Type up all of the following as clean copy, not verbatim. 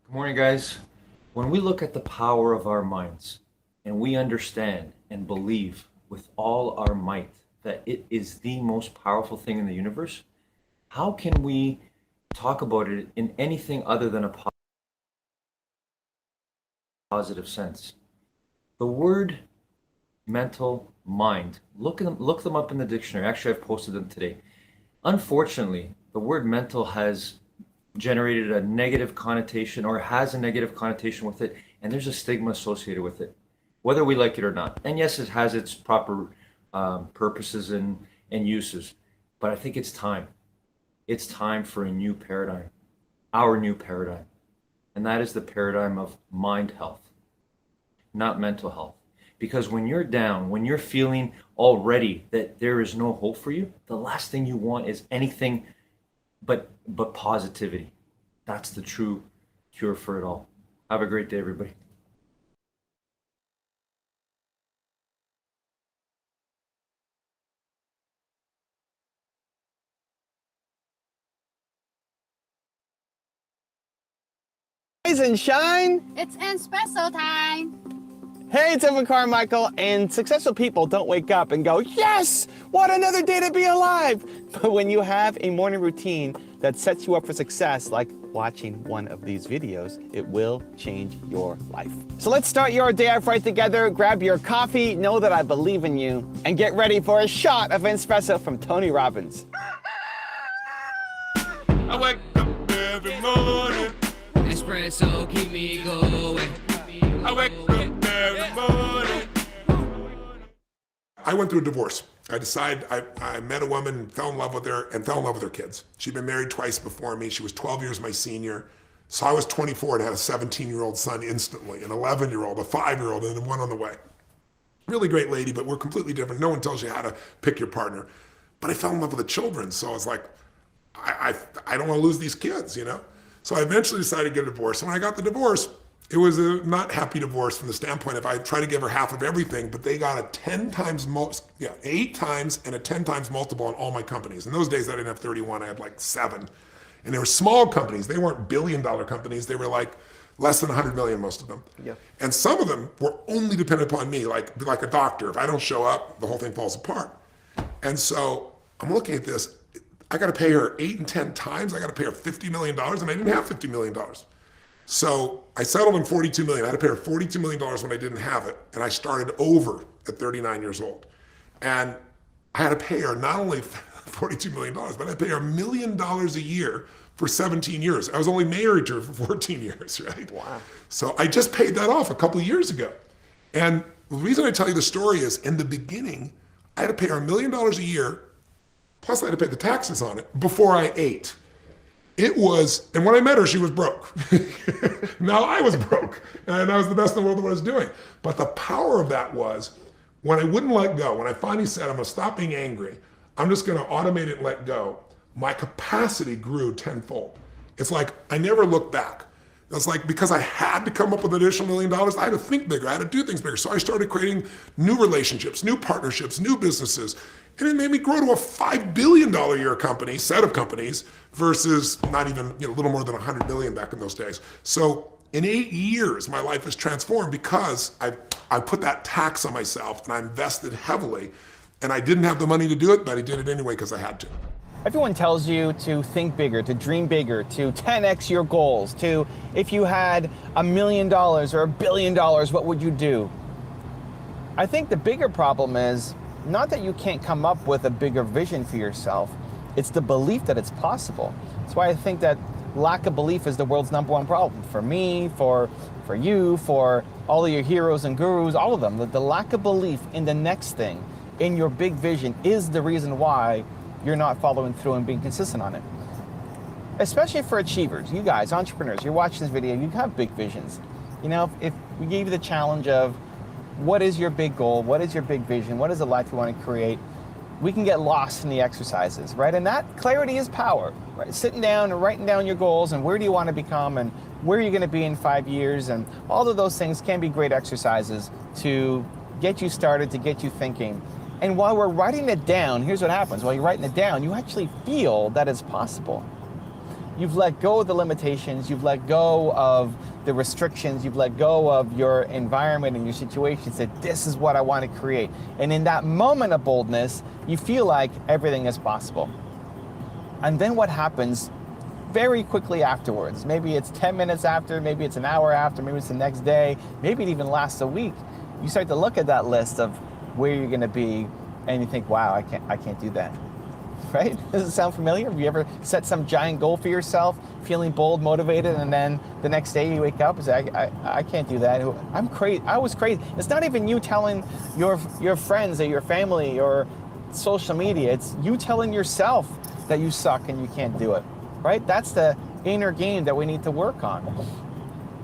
Good morning, guys. When we look at the power of our minds and we understand and believe with all our might that it is the most powerful thing in the universe, how can we talk about it in anything other than a positive sense? The word mental mind, look them up in the dictionary. Actually, I've posted them today. Unfortunately, the word mental has generated a negative connotation or has a negative connotation with it, and there's a stigma associated with it, whether we like it or not. And yes, it has its proper purposes and uses, but I think it's time. It's time for a new paradigm, our new paradigm, and that is the paradigm of mind health, not mental health. Because when you're down, when you're feeling already that there is no hope for you, the last thing you want is anything but positivity. That's the true cure for it all. Have a great day, everybody. Rise and shine! It's espresso time! Hey, it's Evan Carmichael, and successful people don't wake up and go, yes, what another day to be alive! But when you have a morning routine that sets you up for success, like watching one of these videos, it will change your life. So let's start your day off right together. Grab your coffee, know that I believe in you, and get ready for a shot of espresso from Tony Robbins. I wake up every morning. Espresso keep me going. I wake up every morning. I went through a divorce. I met a woman, fell in love with her, and fell in love with her kids. She'd been married twice before me. She was 12 years my senior. So I was 24 and had a 17-year-old son instantly, an 11-year-old, a 5-year-old, and then one on the way. Really great lady, but we're completely different. No one tells you how to pick your partner. But I fell in love with the children, so I was like, I don't want to lose these kids, you know? So I eventually decided to get a divorce. And when I got the divorce, it was a not happy divorce from the standpoint of I tried to give her half of everything, but they got a 8 times and a 10 times multiple on all my companies. In those days, I didn't have 31, I had like 7. And they were small companies. They weren't billion-dollar companies. They were like less than 100 million, most of them. Yeah. And some of them were only dependent upon me, like a doctor. If I don't show up, the whole thing falls apart. And so I'm looking at this. I got to pay her 8 and 10 times. I got to pay her $50 million, and I didn't have $50 million. So I settled on $42 million. I had to pay her $42 million when I didn't have it. And I started over at 39 years old. And I had to pay her not only $42 million, but I had to pay her $1 million a year for 17 years. I was only married to her for 14 years, right? Wow. So I just paid that off a couple of years ago. And the reason I tell you the story is in the beginning, I had to pay her $1 million a year, plus I had to pay the taxes on it before I ate. It was, and when I met her, she was broke. Now I was broke, and I was the best in the world at what I was doing. But the power of that was when I wouldn't let go, when I finally said, I'm gonna stop being angry, I'm just gonna automate it and let go, my capacity grew tenfold. It's like, I never looked back. It's like, because I had to come up with an additional $1 million, I had to think bigger, I had to do things bigger. So I started creating new relationships, new partnerships, new businesses. And it made me grow to a $5 billion a year company, set of companies, versus not even, a little more than 100 million back in those days. So in 8 years, my life has transformed because I put that tax on myself and I invested heavily. And I didn't have the money to do it, but I did it anyway because I had to. Everyone tells you to think bigger, to dream bigger, to 10x your goals, to if you had $1 million or $1 billion, what would you do? I think the bigger problem is not that you can't come up with a bigger vision for yourself, it's the belief that it's possible. That's why I think that lack of belief is the world's #1 problem. For me, for you, for all of your heroes and gurus, all of them. The lack of belief in the next thing, in your big vision, is the reason why you're not following through and being consistent on it. Especially for achievers, you guys, entrepreneurs, you're watching this video, you have big visions. If we gave you the challenge of what is your big goal, what is your big vision, what is the life you want to create, we can get lost in the exercises, right? And that clarity is power, right? Sitting down and writing down your goals and where do you want to become and where are you going to be in 5 years, and all of those things can be great exercises to get you started, to get you thinking. And while we're writing it down, here's what happens. While you're writing it down, you actually feel that it's possible. You've let go of the limitations, you've let go of the restrictions, you've let go of your environment and your situation, said, this is what I want to create. And in that moment of boldness, you feel like everything is possible. And then what happens very quickly afterwards, maybe it's 10 minutes after, maybe it's an hour after, maybe it's the next day, maybe it even lasts a week, you start to look at that list of where you're going to be, and you think, wow, I can't do that, right? Does it sound familiar? Have you ever set some giant goal for yourself, feeling bold, motivated, and then the next day you wake up and say, I can't do that. I'm crazy. I was crazy. It's not even you telling your friends or your family or social media. It's you telling yourself that you suck and you can't do it, right? That's the inner game that we need to work on.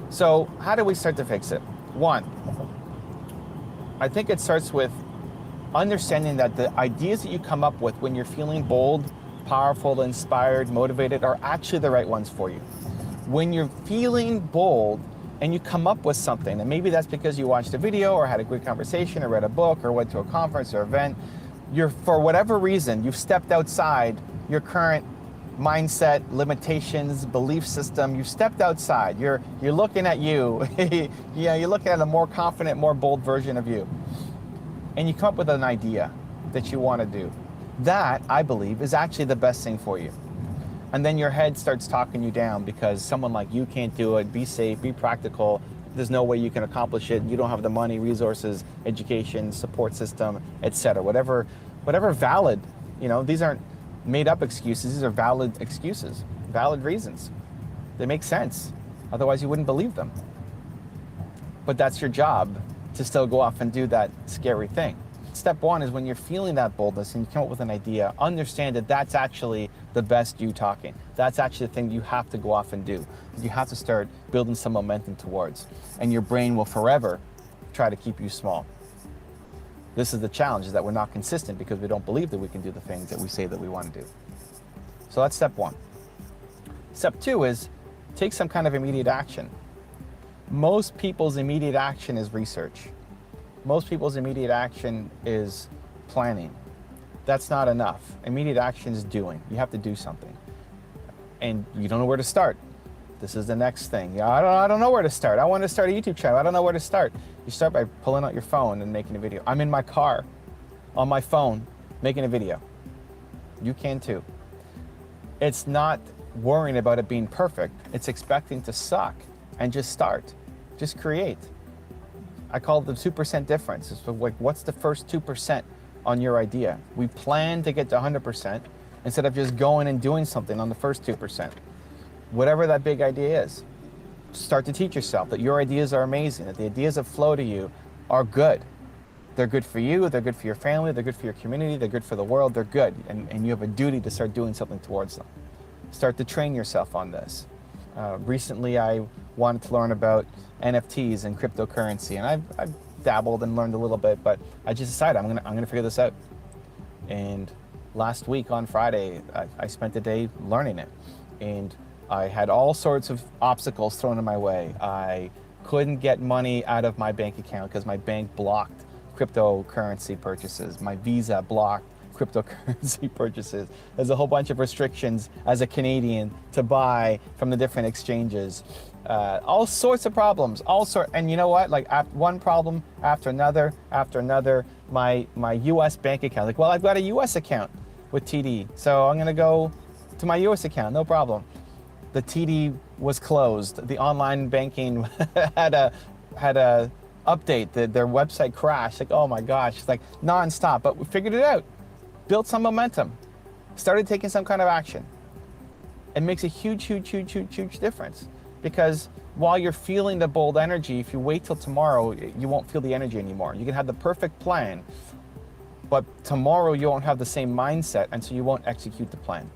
So how do we start to fix it? One, I think it starts with understanding that the ideas that you come up with when you're feeling bold, powerful, inspired, motivated are actually the right ones for you. When you're feeling bold and you come up with something, and maybe that's because you watched a video or had a great conversation or read a book or went to a conference or event, for whatever reason, you've stepped outside your current mindset, limitations, belief system. You've stepped outside. You're looking at you. You're looking at a more confident, more bold version of you. And you come up with an idea that you want to do. That, I believe, is actually the best thing for you. And then your head starts talking you down because someone like you can't do it. Be safe, be practical. There's no way you can accomplish it. You don't have the money, resources, education, support system, etc. Whatever valid, these aren't made up excuses. These are valid excuses, valid reasons. They make sense. Otherwise you wouldn't believe them. But that's your job, to still go off and do that scary thing. Step one is when you're feeling that boldness and you come up with an idea, understand that that's actually the best you talking. That's actually the thing you have to go off and do. You have to start building some momentum towards. And your brain will forever try to keep you small. This is the challenge, is that we're not consistent because we don't believe that we can do the things that we say that we want to do. So that's step one. Step two is take some kind of immediate action. Most people's immediate action is research. Most people's immediate action is planning. That's not enough. Immediate action is doing. You have to do something. and you don't know where to start. This is the next thing. Yeah, I don't know where to start. I want to start a YouTube channel. I don't know where to start. You start by pulling out your phone and making a video. I'm in my car, on my phone, making a video. You can too. It's not worrying about it being perfect. It's expecting to suck and just start. Just create. I call it the 2% difference. It's like, what's the first 2% on your idea? We plan to get to 100% instead of just going and doing something on the first 2%. Whatever that big idea is, start to teach yourself that your ideas are amazing, that the ideas that flow to you are good. They're good for you, they're good for your family, they're good for your community, they're good for the world, they're good. And you have a duty to start doing something towards them. Start to train yourself on this. Recently, I wanted to learn about NFTs and cryptocurrency, and I've dabbled and learned a little bit, but I just decided I'm gonna figure this out. And last week on Friday, I spent the day learning it. And I had all sorts of obstacles thrown in my way. I couldn't get money out of my bank account because my bank blocked cryptocurrency purchases. My Visa blocked cryptocurrency purchases. There's a whole bunch of restrictions as a Canadian to buy from the different exchanges. All sorts of problems, and you know what? Like one problem after another, my U.S. bank account. Like, well, I've got a U.S. account with TD, so I'm gonna go to my U.S. account, no problem. The TD was closed. The online banking had a update. Their website crashed. Like, oh my gosh, it's like nonstop. But we figured it out. Built some momentum. Started taking some kind of action. It makes a huge difference. Because while you're feeling the bold energy, if you wait till tomorrow, you won't feel the energy anymore. You can have the perfect plan, but tomorrow you won't have the same mindset, and so you won't execute the plan.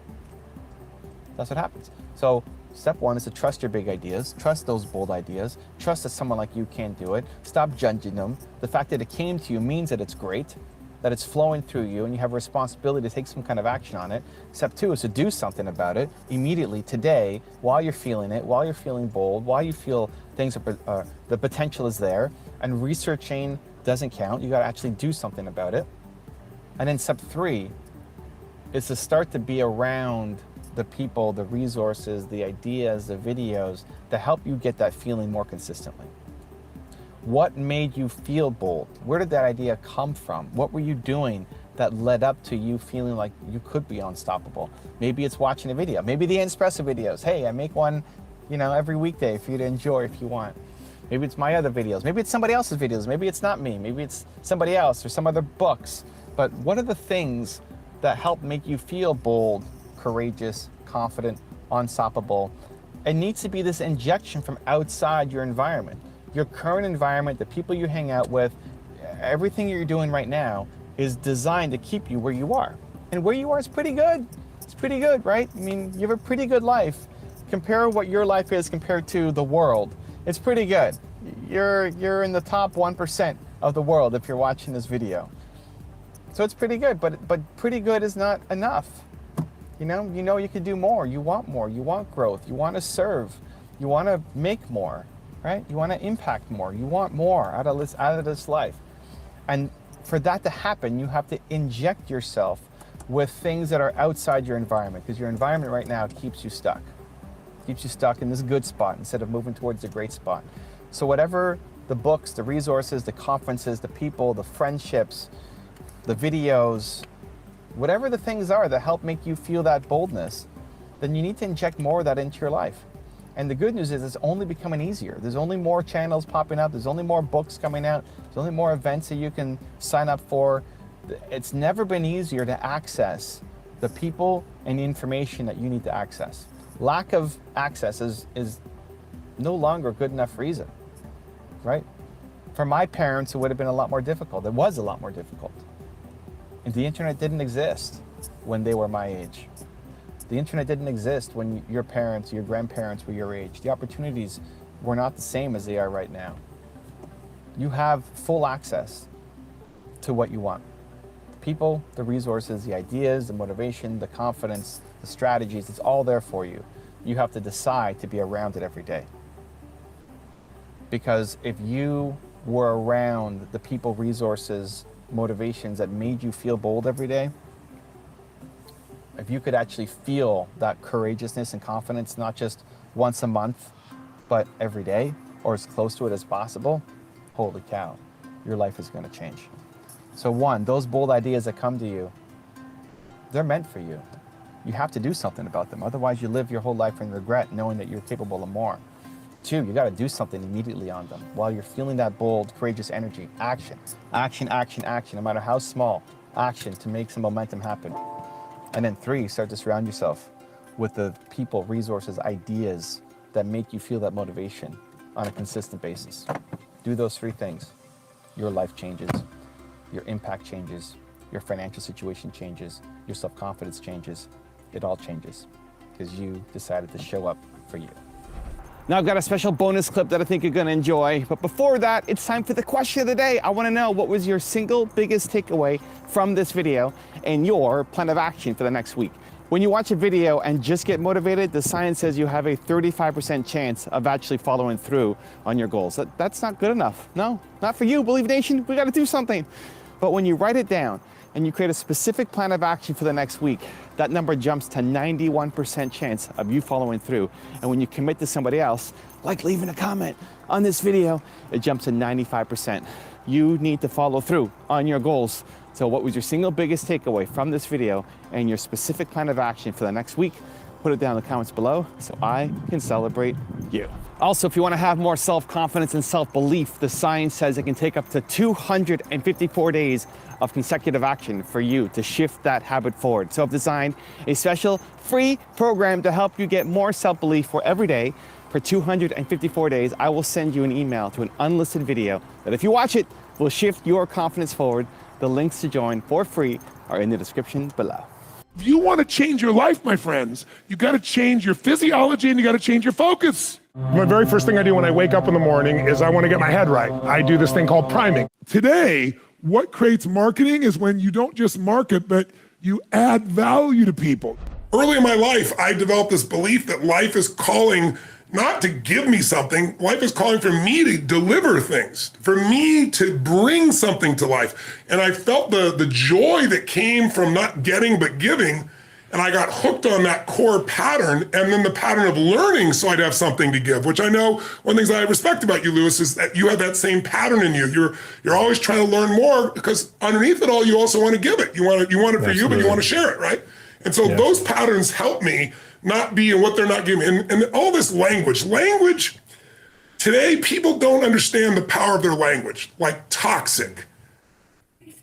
That's what happens. So step one is to trust your big ideas, trust those bold ideas, trust that someone like you can do it, stop judging them. The fact that it came to you means that it's great, that it's flowing through you, and you have a responsibility to take some kind of action on it. Step two is to do something about it immediately, today, while you're feeling it, while you're feeling bold, while you feel things are, the potential is there, and researching doesn't count. You got to actually do something about it. And then step three is to start to be around the people, the resources, the ideas, the videos that help you get that feeling more consistently. What made you feel bold? Where did that idea come from? What were you doing that led up to you feeling like you could be unstoppable? Maybe it's watching a video. Maybe the Espresso videos. Hey, I make one, every weekday for you to enjoy if you want. Maybe it's my other videos. Maybe it's somebody else's videos. Maybe it's not me. Maybe it's somebody else or some other books. But what are the things that help make you feel bold, courageous, confident, unstoppable? It needs to be this injection from outside your environment. Your current environment, the people you hang out with, everything you're doing right now is designed to keep you where you are. And where you are is pretty good. It's pretty good, right? I mean, you have a pretty good life. Compare what your life is compared to the world. It's pretty good. You're in the top 1% of the world if you're watching this video. So it's pretty good, but pretty good is not enough. You know you could do more. You want more. You want growth. You want to serve. You want to make more, right? You want to impact more. You want more out of this life. And for that to happen, you have to inject yourself with things that are outside your environment, because your environment right now keeps you stuck. Keeps you stuck in this good spot instead of moving towards the great spot. So whatever the books, the resources, the conferences, the people, the friendships, the videos, whatever the things are that help make you feel that boldness, then you need to inject more of that into your life. And the good news is it's only becoming easier. There's only more channels popping up. There's only more books coming out. There's only more events that you can sign up for. It's never been easier to access the people and the information that you need to access. Lack of access is no longer a good enough reason, right? For my parents, it would have been a lot more difficult. It was a lot more difficult. And the internet didn't exist when they were my age. The internet didn't exist when your parents, your grandparents were your age. The opportunities were not the same as they are right now. You have full access to what you want. The people, the resources, the ideas, the motivation, the confidence, the strategies, it's all there for you. You have to decide to be around it every day. Because if you were around the people, resources, motivations that made you feel bold every day, If you could actually feel that courageousness and confidence, not just once a month, but every day, or as close to it as possible, holy cow, your life is going to change. So one, those bold ideas that come to you, they're meant for you. You have to do something about them. Otherwise, you live your whole life in regret, knowing that you're capable of more. Two, you got to do something immediately on them. While you're feeling that bold, courageous energy, action, action, action, action, no matter how small, action to make some momentum happen. And then three, start to surround yourself with the people, resources, ideas that make you feel that motivation on a consistent basis. Do those three things. Your life changes, your impact changes, your financial situation changes, your self-confidence changes. It all changes because you decided to show up for you. Now I've got a special bonus clip that I think you're gonna enjoy. But before that, it's time for the question of the day. I wanna know, what was your single biggest takeaway from this video and your plan of action for the next week? When you watch a video and just get motivated, the science says you have a 35% chance of actually following through on your goals. That's not good enough. No, not for you, Believe Nation. We gotta do something. But when you write it down and you create a specific plan of action for the next week, that number jumps to 91% chance of you following through. And when you commit to somebody else, like leaving a comment on this video, it jumps to 95%. You need to follow through on your goals. So what was your single biggest takeaway from this video and your specific plan of action for the next week? Put it down in the comments below so I can celebrate you. Also, if you want to have more self-confidence and self-belief, the science says it can take up to 254 days of consecutive action for you to shift that habit forward. So I've designed a special free program to help you get more self-belief for every day. For 254 days, I will send you an email to an unlisted video that, if you watch it, will shift your confidence forward. The links to join for free are in the description below. If you want to change your life, my friends, you got to change your physiology and you got to change your focus. My very first thing I do when I wake up in the morning is I want to get my head right. I do this thing called priming. Today, what creates marketing is when you don't just market, but you add value to people. Early in my life, I developed this belief that life is calling not to give me something, life is calling for me to deliver things, for me to bring something to life. And I felt the joy that came from not getting but giving, and I got hooked on that core pattern, and then the pattern of learning so I'd have something to give, which I know one of the things that I respect about you, Lewis, is that you have that same pattern in you. You're always trying to learn more because underneath it all, you also want to give it. You want it for Absolutely. you, but you want to share it, right? And so those patterns help me not be in what they're not giving. And all this language, today people don't understand the power of their language, like toxic.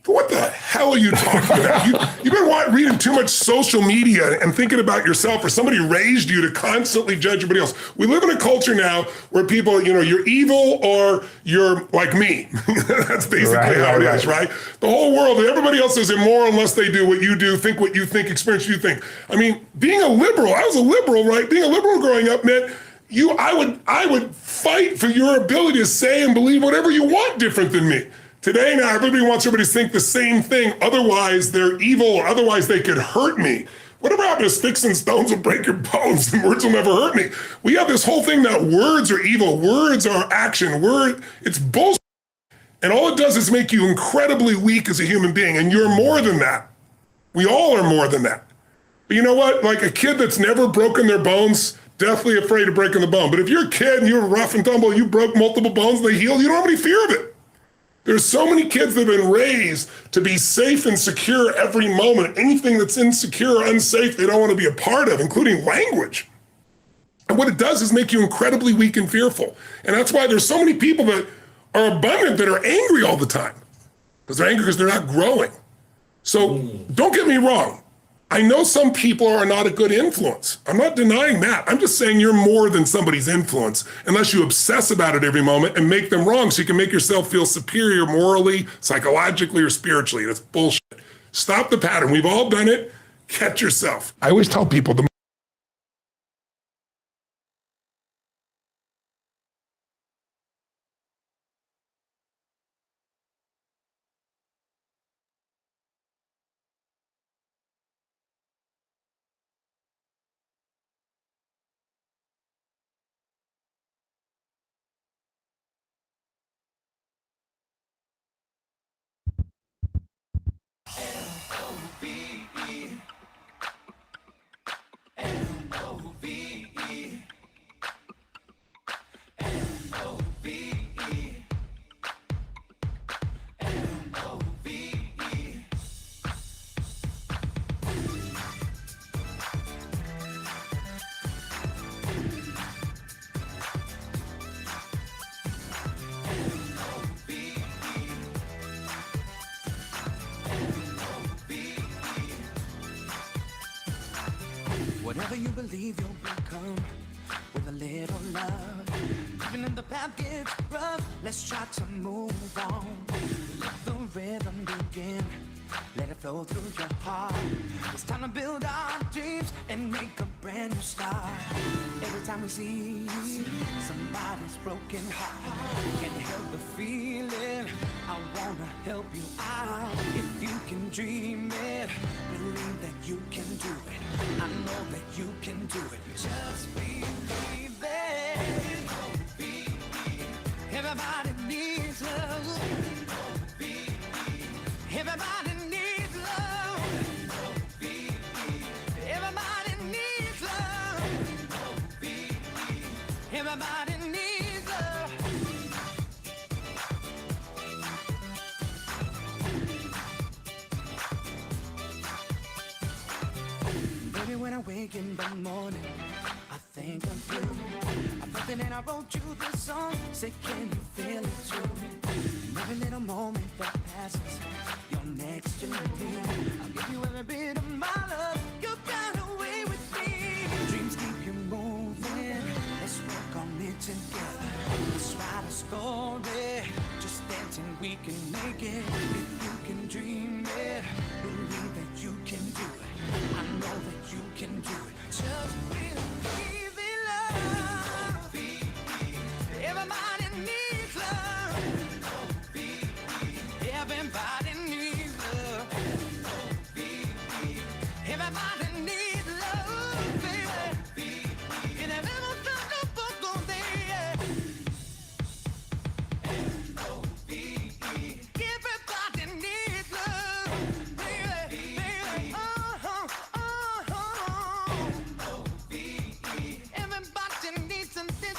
What the hell are you talking about? You've been reading too much social media and thinking about yourself, or somebody raised you to constantly judge everybody else. We live in a culture now where people, you're evil or you're like me. That's basically how it is, right? The whole world, everybody else is immoral unless they do what you do, think what you think, experience what you think. I mean, being a liberal, I was a liberal, right? Being a liberal growing up meant I would fight for your ability to say and believe whatever you want different than me. Today now, everybody wants everybody to think the same thing. Otherwise, they're evil, or otherwise they could hurt me. Whatever happened to sticks and stones will break your bones and words will never hurt me. We have this whole thing that words are evil. Words are action. It's bullshit. And all it does is make you incredibly weak as a human being. And you're more than that. We all are more than that. But you know what? Like a kid that's never broken their bones, definitely afraid of breaking the bone. But if you're a kid and you're rough and tumble, you broke multiple bones and they healed, you don't have any fear of it. There's so many kids that have been raised to be safe and secure every moment. Anything that's insecure or unsafe, they don't want to be a part of, including language. And what it does is make you incredibly weak and fearful. And that's why there's so many people that are abundant that are angry all the time. Because they're angry because they're not growing. So don't get me wrong. I know some people are not a good influence. I'm not denying that. I'm just saying you're more than somebody's influence unless you obsess about it every moment and make them wrong so you can make yourself feel superior morally, psychologically, or spiritually. That's bullshit. Stop the pattern. We've all done it. Catch yourself. I always tell people the Whatever you believe you'll become with a little love. Even if the path gets rough, let's try to move on. Let the rhythm begin. Let it flow through your heart. It's time to build our dreams and make a brand new start. Every time we see somebody's broken heart, can't help but feel it. I wanna help you out. If you can dream it, believe that you can do it. I know that you can do it. Just believe it. Everybody needs love. Everybody needs love. Everybody needs love. Everybody needs love. Baby, when I wake in the morning, I think of you. I felt it and I wrote you this song. Say, can you feel it too? Every little moment that passes, you're next to me. I'll give you every bit of my love. You got away with me. Dreams keep you moving. Let's work on it together. Let's write a story. Just dancing, we can make it. If you can dream it, believe that you can do it. I know that you can do it. Just believe in love. Everybody needs love. Everybody needs love. Everybody needs love, baby. And I never felt no book on there. L-O-V-E. Everybody needs love, baby, baby. L-O-V-E. Everybody needs a little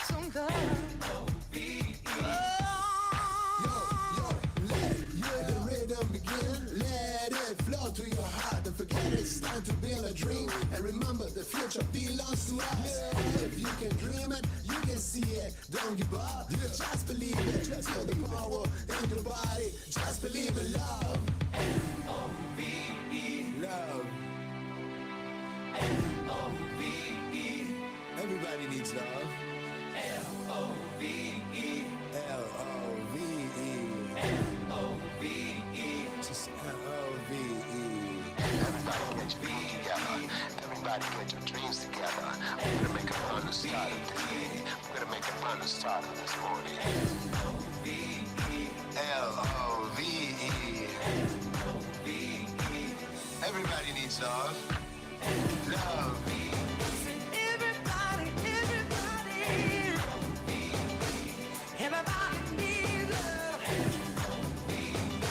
love. To your heart, don't forget it's time to build a dream. And remember, the future belongs to us. If you can dream it, you can see it. Don't give up, just believe it. Just feel the power in your body. Just believe in love. L-O-V-E. Love. L-O-V-E. Everybody needs love. L-O-V-E. L-O-V-E. L-O-V-E. Just L-O-V-E. Everybody get your feet together. Everybody get your dreams together. We're gonna make a fun to start of the day. We're gonna make a fun to start of this morning. L-O-V-E. L-O-V-E. L-O-V-E. Everybody needs love. Love. Everybody, everybody. Everybody needs love.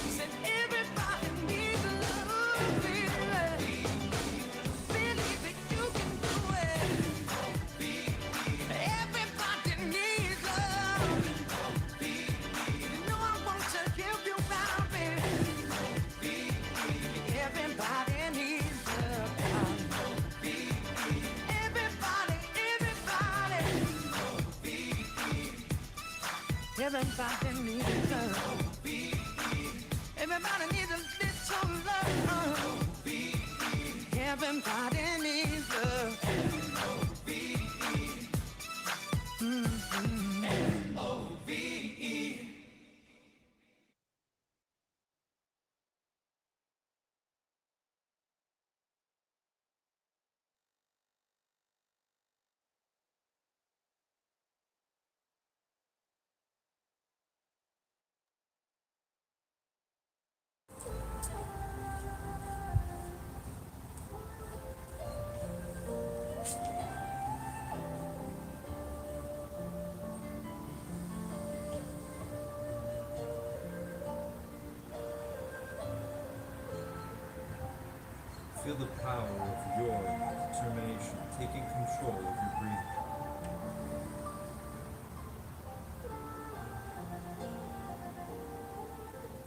Said everybody needs love, baby. Believe that you can do it. Everybody needs love. You know I want to help you out, baby. Everybody needs love. Everybody, everybody. Everybody needs love. Everybody needs a little love. Everybody needs love. L-O-V-E. Feel the power of your determination taking control of your breathing.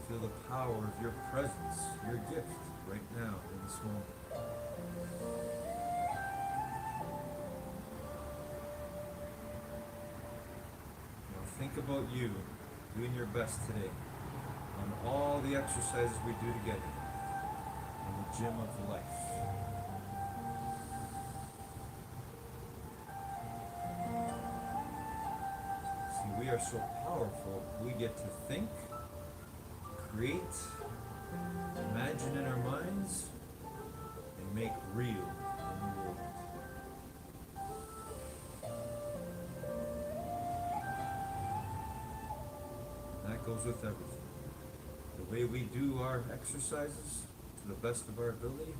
Feel the power of your presence, your gift, right now in this moment. Now think about you doing your best today on all the exercises we do together in the gym of life. we are so powerful. We get to think, create, imagine in our minds, and make real in the world. That goes with everything. The way we do our exercises to the best of our ability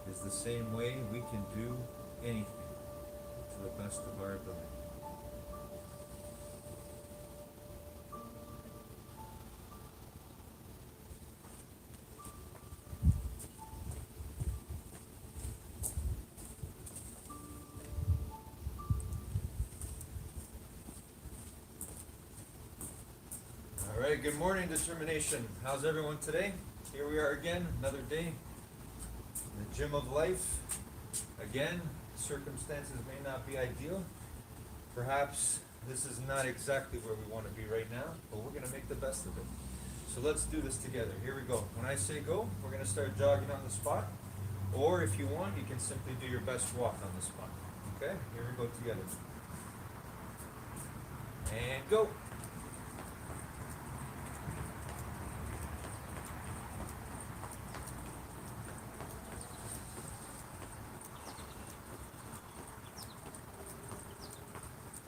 is the same way we can do anything to the best of our ability. All right, good morning, determination. How's everyone today? Here we are again, another day in the gym of life. Again, circumstances may not be ideal. Perhaps this is not exactly where we want to be right now, but we're going to make the best of it. So let's do this together. Here we go. When I say go, we're going to start jogging on the spot. Or if you want, you can simply do your best walk on the spot. Okay, here we go together. And go.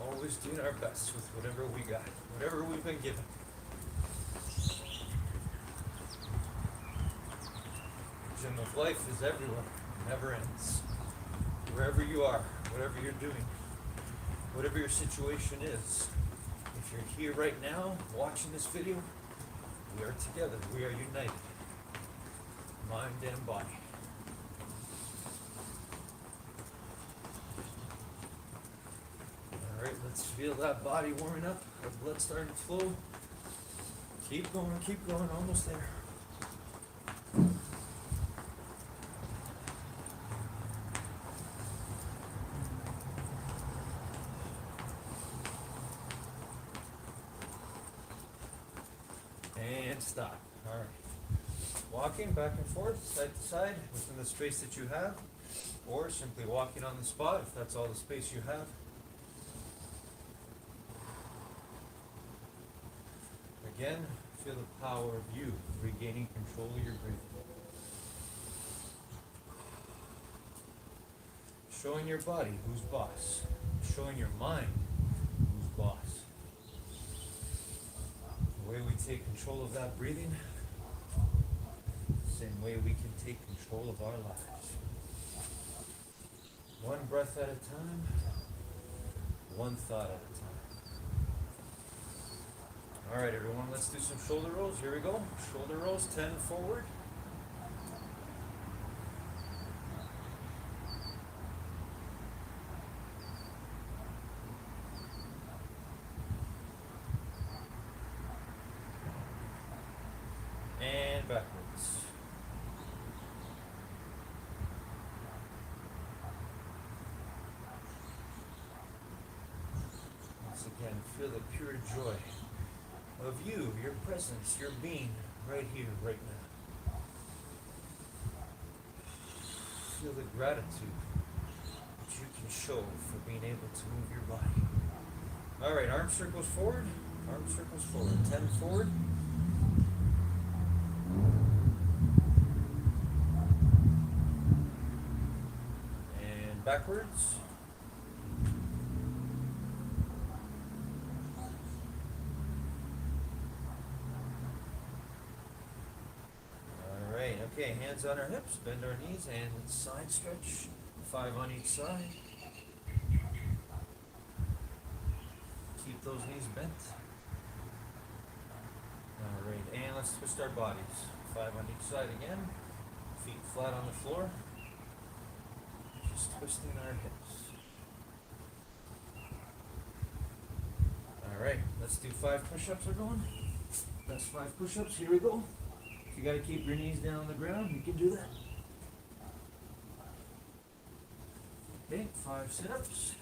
Always doing our best with whatever we got, whatever we've been given. The gym of life is everywhere, never ends. Wherever you are, whatever you're doing, whatever your situation is, if you're here right now watching this video, we are together, we are united, mind and body. All right, let's feel that body warming up, our blood starting to flow. Keep going, almost there. And stop. All right. Walking back and forth, side to side, within the space that you have, or simply walking on the spot if that's all the space you have. Again, feel the power of you regaining control of your breathing. Showing your body who's boss. Showing your mind who's boss. The way we take control of that breathing, same way we can take control of our lives. One breath at a time, one thought at a time. All right, everyone, let's do some shoulder rolls. Here we go. Shoulder rolls, 10 forward. And backwards. Once again, feel the pure joy of you, your presence, your being right here, right now. Feel the gratitude that you can show for being able to move your body. All right, arm circles forward, 10 forward. And backwards. Okay, hands on our hips, bend our knees, and side stretch. 5 on each side. Keep those knees bent. All right, and let's twist our bodies. 5 on each side again. Feet flat on the floor. Just twisting our hips. All right, let's do 5 push-ups. We're going. That's 5 push-ups. Here we go. You got to keep your knees down on the ground, you can do that. Okay, 5 sit-ups.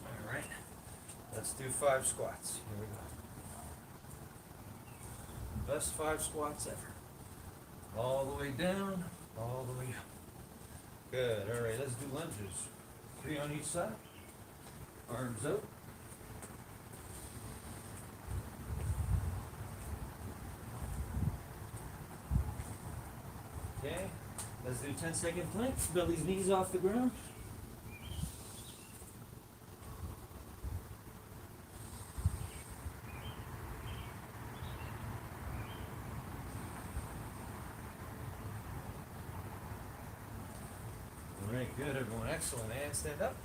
All right, let's do 5 squats. Here we go. Best 5 squats ever. All the way down, all the way up. Good. All right, let's do lunges. 3 on each side. Arms out. Okay, let's do 10-second planks. Belly's knees off the ground. All right, good, everyone. Excellent. And stand up.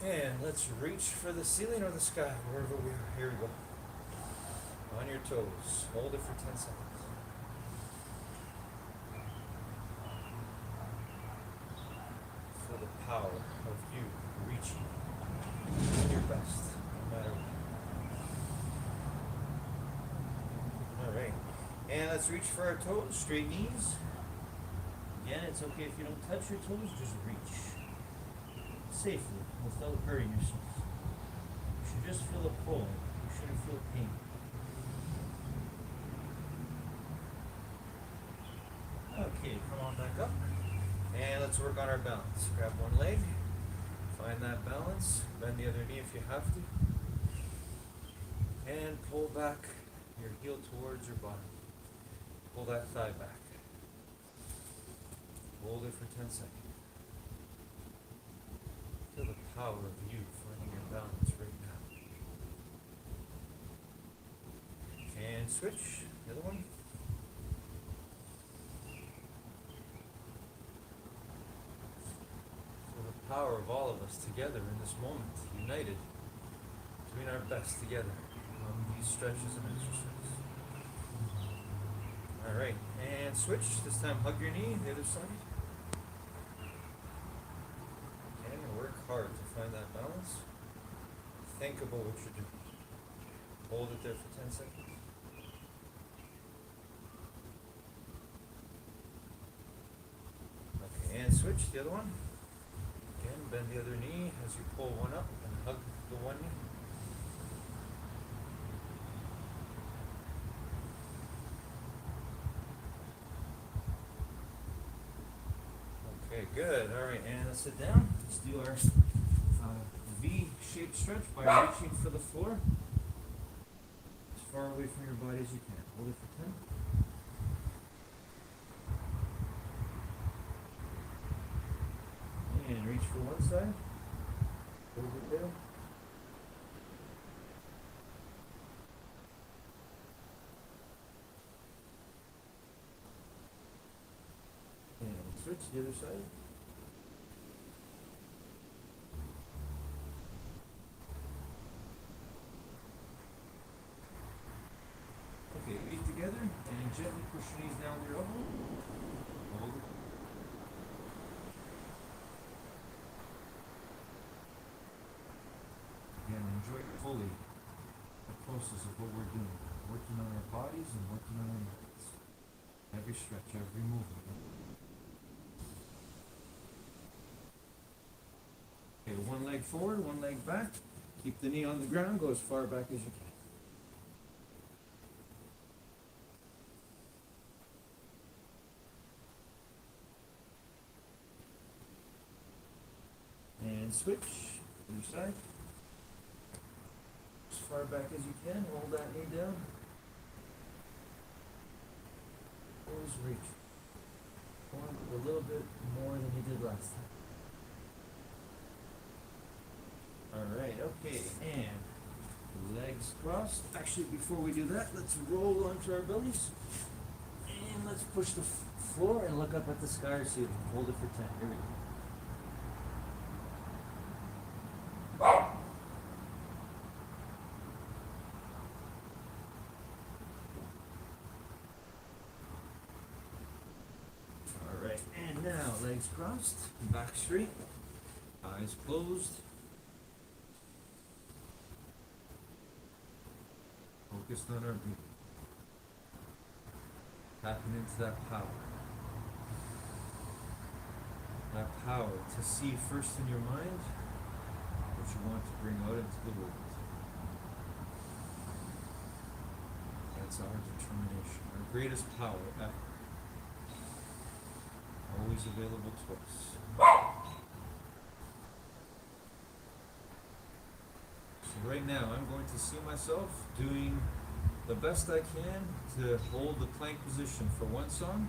And let's reach for the ceiling or the sky, wherever we are. Here we go. On your toes. Hold it for 10 seconds. Feel the power of you reaching your best, no matter what. All right. And let's reach for our toes. Straight knees. Again, it's okay if you don't touch your toes, just reach. Safely, without hurting yourself. You should just feel a pull. You shouldn't feel pain. Okay, come on back up. And let's work on our balance. Grab one leg. Find that balance. Bend the other knee if you have to. And pull back your heel towards your bottom. Pull that thigh back. Hold it for 10 seconds. Feel the power of you finding your balance right now. And switch. The other one. Feel the power of all of us together in this moment, united, doing our best together on these stretches and exercises. Alright, and switch. This time hug your knee, the other side. Work hard to find that balance. Think about what you're doing. Hold it there for 10 seconds. Okay, and switch the other one. Again, bend the other knee as you pull one up and hug the one knee. Okay, good. All right, and let's sit down. Let's do our V-shaped stretch by reaching for the floor as far away from your body as you can. Hold it for 10. And reach for one side. Hold it there. And switch to the other side. Okay, feet together and gently push your knees down to your elbow. Hold it. Again, enjoy fully the process of what we're doing. Working on our bodies and working on our minds. Every stretch, every movement. Okay, one leg forward, one leg back. Keep the knee on the ground, go as far back as you can. And switch, other side. As far back as you can, hold that knee down. Always reach. Forward a little bit more than you did last time. Alright, okay, and legs crossed. Actually, before we do that, let's roll onto our bellies. And let's push the floor and look up at the sky or ceiling. Hold it for 10. Here we go. Alright, and now legs crossed, back straight, eyes closed. Focused on our breathing. Tapping into that power. That power to see first in your mind what you want to bring out into the world. That's our determination, our greatest power ever. always available to us. So right now, I'm going to see myself doing the best I can to hold the plank position for one song,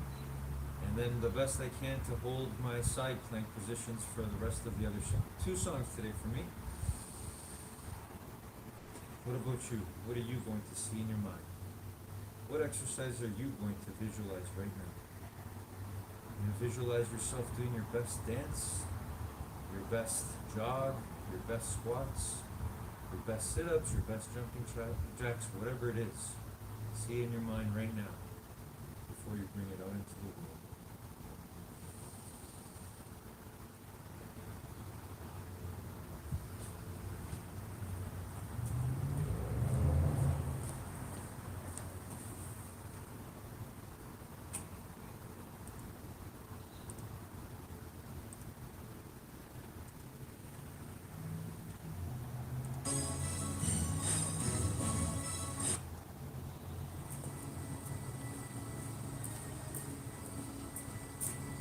and then the best I can to hold my side plank positions for the rest of the other song. 2 songs today for me. What about you? What are you going to see in your mind? What exercise are you going to visualize right now? You visualize yourself doing your best dance, your best jog, your best squats, your best sit-ups, your best jumping jacks, whatever it is. See it in your mind right now before you bring it out into the world.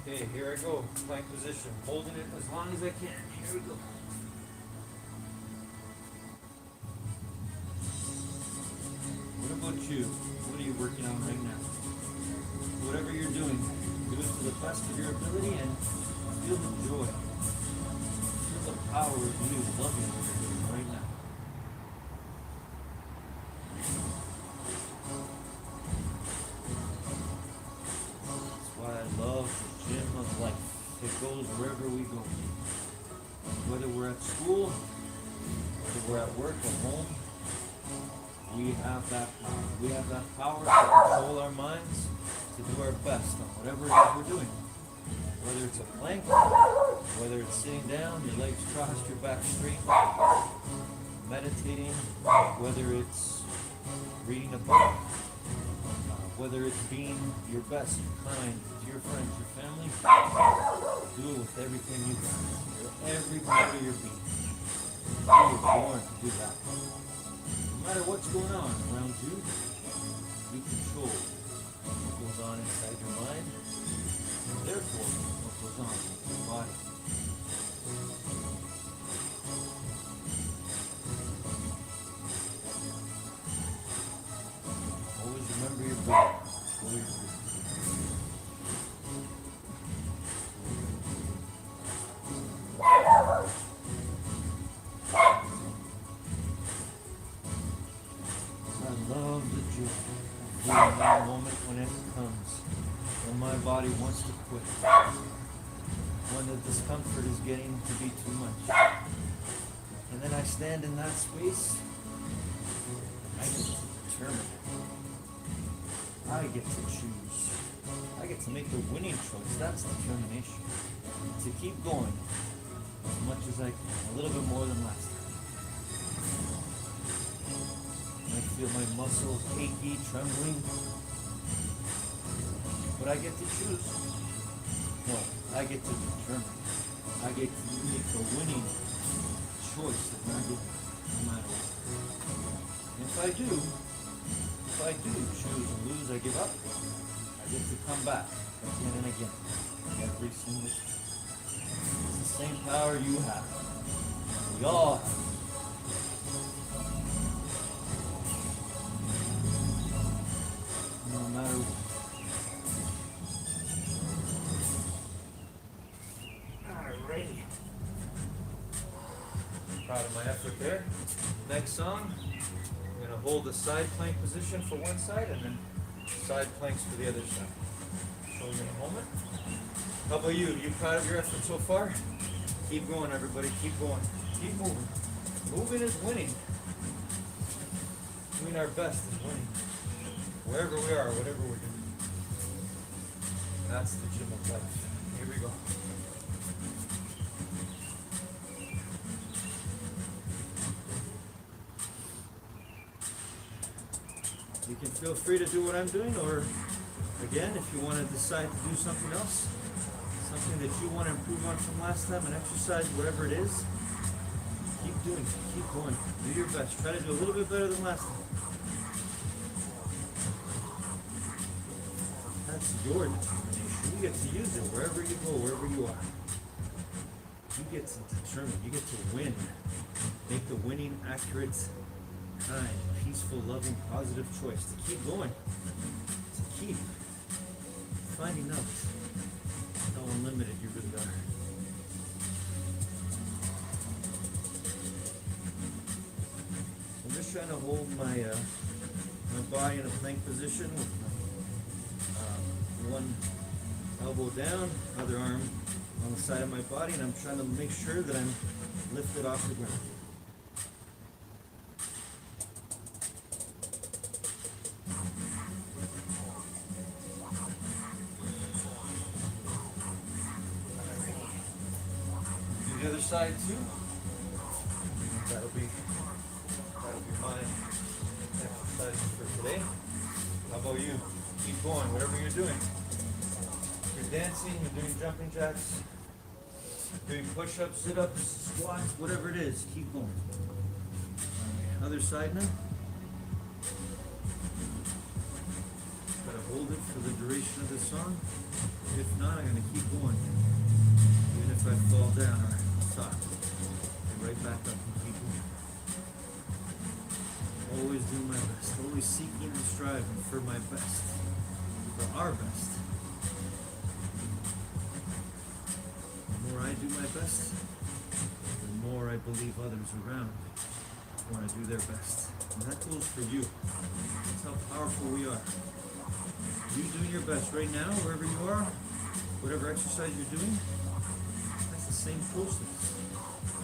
Okay, here I go, plank position, holding it as long as I can. Here we go. What about you? What are you working on right now? Whatever you're doing, do it to the best of your ability and feel the joy. Feel the power of you loving what you're doing right now. That's why I love the gym of life. It goes wherever we go. Whether we're at school, whether we're at work, at home, we have that power. We have that power to control our minds, to do our best on whatever it is we're doing. Whether it's a plank, whether it's sitting down, your legs crossed, your back straight, meditating, whether it's reading a book, whether it's being your best, kind to your friends, your family, do it with everything you got. Every part of your being. You were born to do that. No matter what's going on around you, you control what goes on inside your mind, and therefore what goes on in your body. Always remember your breathing. Always breathe. I love the joy of feeling that moment when it comes, when my body wants to quit, when the discomfort is getting to be too much. And then I stand in that space, I get to determine it. I get to choose. I get to make the winning choice. That's determination. To keep going as much as I can, a little bit more than last time. I feel my muscles achy, trembling. But I get to choose. No, I get to determine. I get to make the winning choice of not giving up, no matter what. And if I do choose to lose, I give up, I get to come back again and again, every single time. It's the same power you have. We all have. No matter what. Alrighty. Proud of my effort there. Next song, I'm going to hold the side plank position for one side and then side planks for the other side. Show you in a moment. How about you? You proud of your effort so far? Keep going, everybody. Keep going. Keep moving. Moving is winning. Doing our best is winning. Wherever we are, whatever we're doing. That's the gym of life. Here we go. You can feel free to do what I'm doing, or again, if you want to decide to do something else, something that you want to improve on from last time, an exercise, whatever it is, keep doing it. Keep going. Do your best. Try to do a little bit better than last time. That's your determination. You get to use it wherever you go, wherever you are. You get to determine, you get to win. Make the winning, accurate, kind, peaceful, loving, positive choice to keep going. To keep finding out how unlimited you really are. I'm just trying to hold my my body in a plank position with my one elbow down, other arm on the side of my body, and I'm trying to make sure that I'm lifted off the ground. Do the other side too. That'll be my exercise for today. How about you? Keep going, whatever you're doing. If you're dancing, you're doing jumping jacks, doing push-ups, sit-ups, squats, whatever it is, keep going. Okay, other side now. Gotta hold it for the duration of the song. If not, I'm gonna keep going. Even if I fall down or stop. Get right back up and keep going. Always do my best. Always seeking and striving for my best. For our best. The more I do my best, the more I believe others around want to do their best. And that goes for you. That's how powerful we are. You doing your best right now, wherever you are, whatever exercise you're doing, that's the same process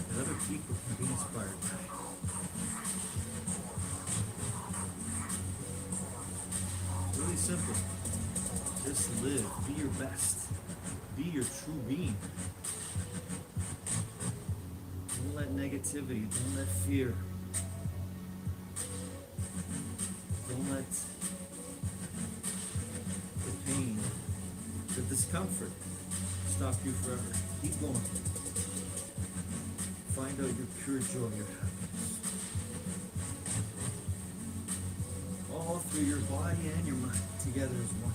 that other people can be inspired by. Really simple. Just live. Be your best. Be your true being. Don't let negativity, don't let fear, don't let the pain, the discomfort stop you forever. Keep going. Find out your pure joy, your happiness. All through your body and your mind, together as one.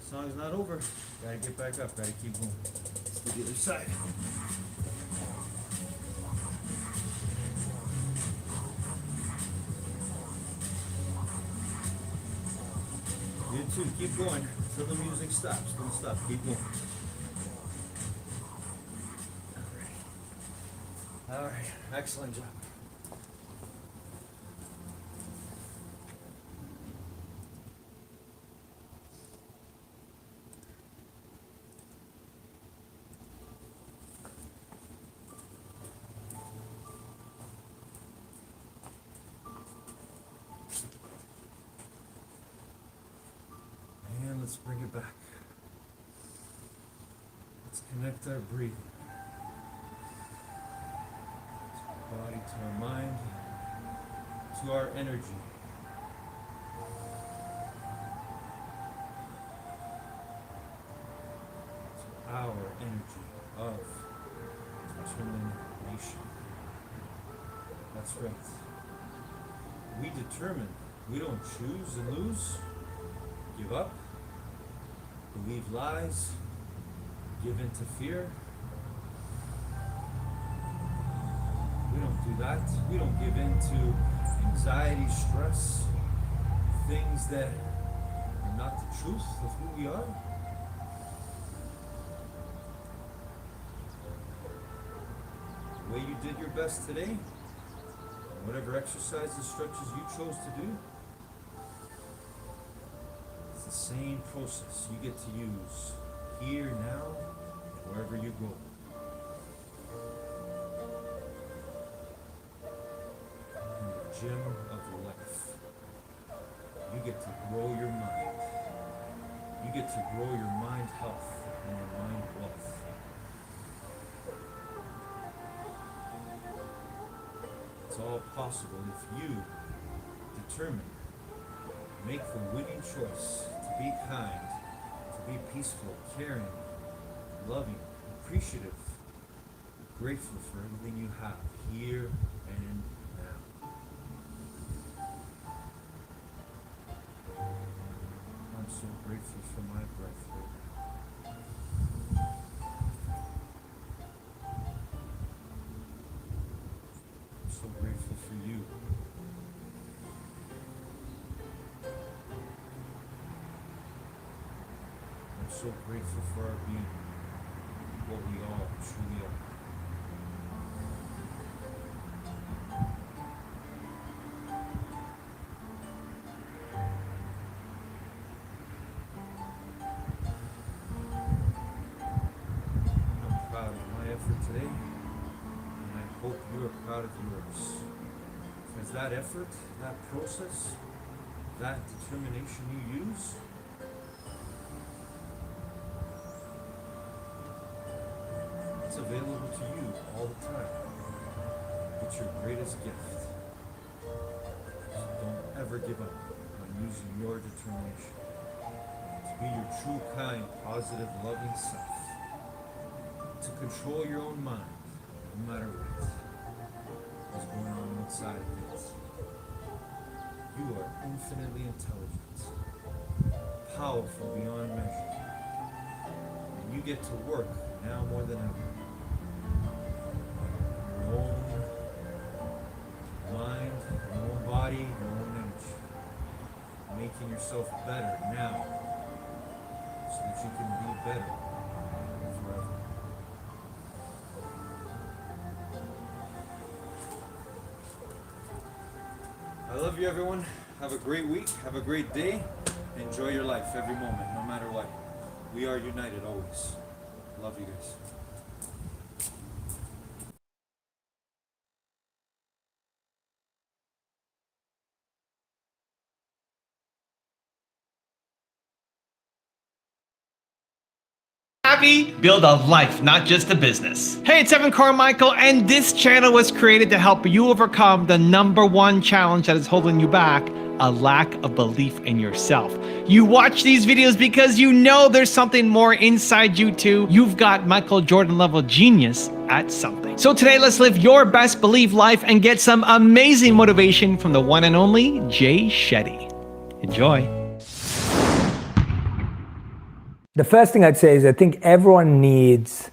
Song's not over. Gotta get back up, gotta keep going. Let's do the other side. You too, keep going until the music stops. Don't stop, keep going. Alright, excellent job. And let's bring it back. Let's connect our breathing. To our body, to our mind, to our energy. To our energy of determination. That's right. We determine. We don't choose and lose. Give up, believe lies, give in to fear. We don't do that. We don't give in to anxiety, stress, things that are not the truth of who we are. The way you did your best today, whatever exercises, stretches you chose to do, the same process you get to use here, now, wherever you go. In the gym of life, you get to grow your mind. You get to grow your mind health and your mind wealth. It's all possible if you determine, make the winning choice to be kind, to be peaceful, caring, loving, appreciative, grateful for everything you have here and now. grateful for my breath, Lord. I'm so grateful for you. I'm so grateful for our being, what we all truly are. I'm proud of my effort today, and I hope you are proud of yours. Because that effort, that process, that determination you use, it's available to you all the time. It's your greatest gift. So don't ever give up on using your determination to be your true, kind, positive, loving self. To control your own mind, no matter what is going on inside of it. You are infinitely intelligent, powerful beyond measure, and you get to work now more than ever. Your own mind, your own body, your own energy. Making yourself better now so that you can be better forever. I love you, everyone. Have a great week. Have a great day. Enjoy your life every moment, no matter what. We are united always. Love you guys. Happy, build a life, not just a business. Hey, it's Evan Carmichael, and this channel was created to help you overcome the #1 challenge that is holding you back, a lack of belief in yourself. You watch these videos because you know there's something more inside you too. You've got Michael Jordan level genius at something. So today, let's live your best belief life and get some amazing motivation from the one and only Shetty. Enjoy. The first thing I'd say is I think everyone needs